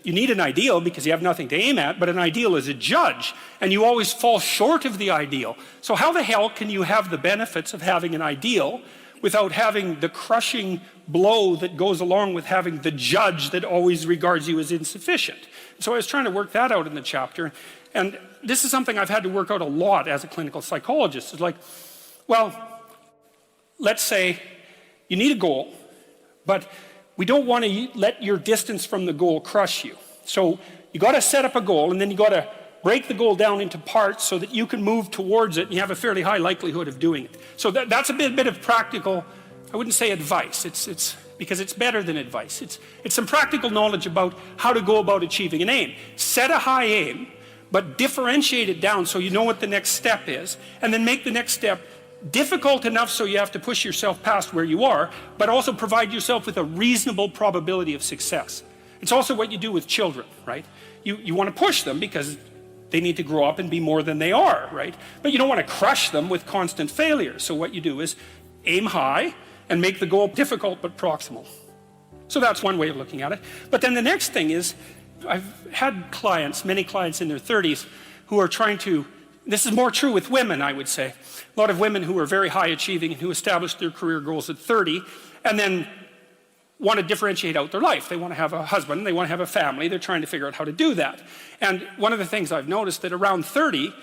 you need an ideal because you have nothing to aim at, but an ideal is a judge, and you always fall short of the ideal. So how the hell can you have the benefits of having an ideal without having the crushing blow that goes along with having the judge that always regards you as insufficient? So I was trying to work that out in the chapter, and this is something I've had to work out a lot as a clinical psychologist. It's like, well, let's say you need a goal, but we don't want to let your distance from the goal crush you. So you got to set up a goal, and then you got to break the goal down into parts so that you can move towards it, and you have a fairly high likelihood of doing it. So that's a bit of practical, I wouldn't say advice, it's because it's better than advice. It's some practical knowledge about how to go about achieving an aim. Set a high aim, but differentiate it down so you know what the next step is, and then make the next step difficult enough so you have to push yourself past where you are, but also provide yourself with a reasonable probability of success. It's also what you do with children, right? You want to push them because they need to grow up and be more than they are, right? But you don't want to crush them with constant failure. So what you do is aim high and make the goal difficult but proximal. So that's one way of looking at it. But then the next thing is, I've had clients, many clients in their 30s, who are trying to, this is more true with women, I would say. A lot of women who are very high achieving and who established their career goals at 30 and then want to differentiate out their life. They want to have a husband, they want to have a family, they're trying to figure out how to do that. And one of the things I've noticed that around 30,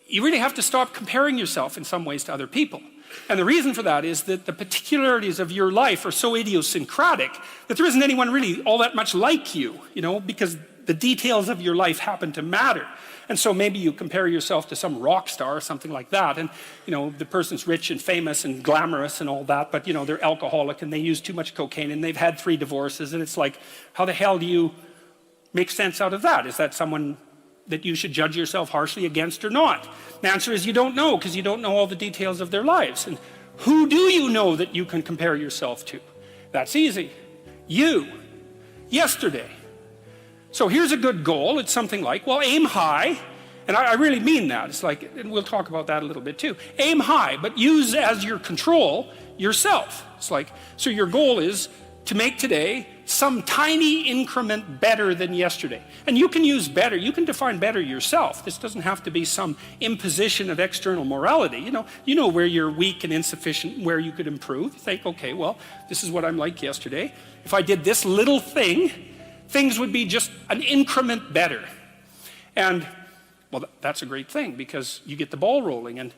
you really have to stop comparing yourself in some ways to other people. And the reason for that is that the particularities of your life are so idiosyncratic that there isn't anyone really all that much like you, because the details of your life happen to matter. And so maybe you compare yourself to some rock star or something like that, and the person's rich and famous and glamorous and all that, but they're alcoholic and they use too much cocaine and they've had 3 divorces, and it's like, how the hell do you make sense out of that? Is that someone that you should judge yourself harshly against or not? The answer is you don't know, because you don't know all the details of their lives. And who do you know that you can compare yourself to? That's easy. You. Yesterday. So here's a good goal. It's something like, well, aim high. And I really mean that. It's like, and we'll talk about that a little bit too. Aim high, but use as your control yourself. It's like, so your goal is to make today some tiny increment better than yesterday. And you can use better, you can define better yourself. This doesn't have to be some imposition of external morality. You know where you're weak and insufficient, where you could improve. You think, okay, well, this is what I'm like yesterday. If I did this little thing, things would be just an increment better. And, well, that's a great thing because you get the ball rolling, and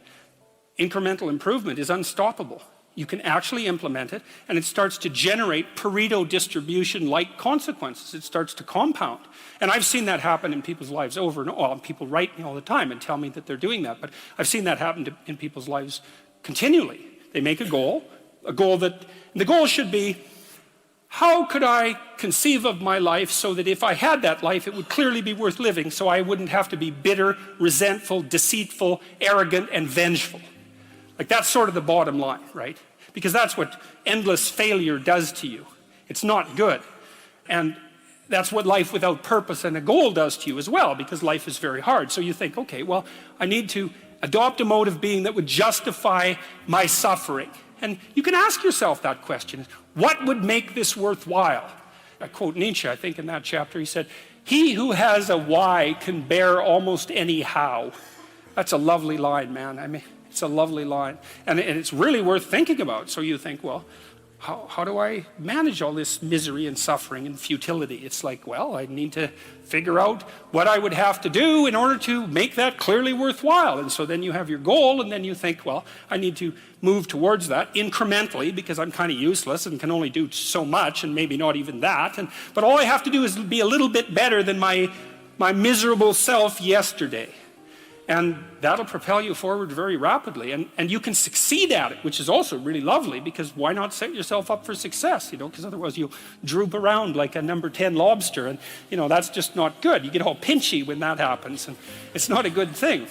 incremental improvement is unstoppable. You can actually implement it, and it starts to generate Pareto distribution-like consequences. It starts to compound. And I've seen that happen in people's lives over and over. Well, people write me all the time and tell me that they're doing that, but I've seen that happen in people's lives continually. They make a goal that, the goal should be, how could I conceive of my life so that if I had that life, it would clearly be worth living, so I wouldn't have to be bitter, resentful, deceitful, arrogant, and vengeful. Like, that's sort of the bottom line, right? Because that's what endless failure does to you. It's not good. And that's what life without purpose and a goal does to you as well, because life is very hard. So you think, okay, well, I need to adopt a mode of being that would justify my suffering. And you can ask yourself that question. What would make this worthwhile? I quote Nietzsche, I think in that chapter, he said, "He who has a why can bear almost any how." That's a lovely line, man. I mean, it's a lovely line. And it's really worth thinking about. So you think, well, how do I manage all this misery and suffering and futility? It's like, well, I need to figure out what I would have to do in order to make that clearly worthwhile. And so then you have your goal, and then you think, well, I need to move towards that incrementally because I'm kind of useless and can only do so much, and maybe not even that. But all I have to do is be a little bit better than my miserable self yesterday. And that'll propel you forward very rapidly. And you can succeed at it, which is also really lovely, because why not set yourself up for success, because otherwise you'll droop around like a number 10 lobster, and that's just not good. You get all pinchy when that happens, and it's not a good thing.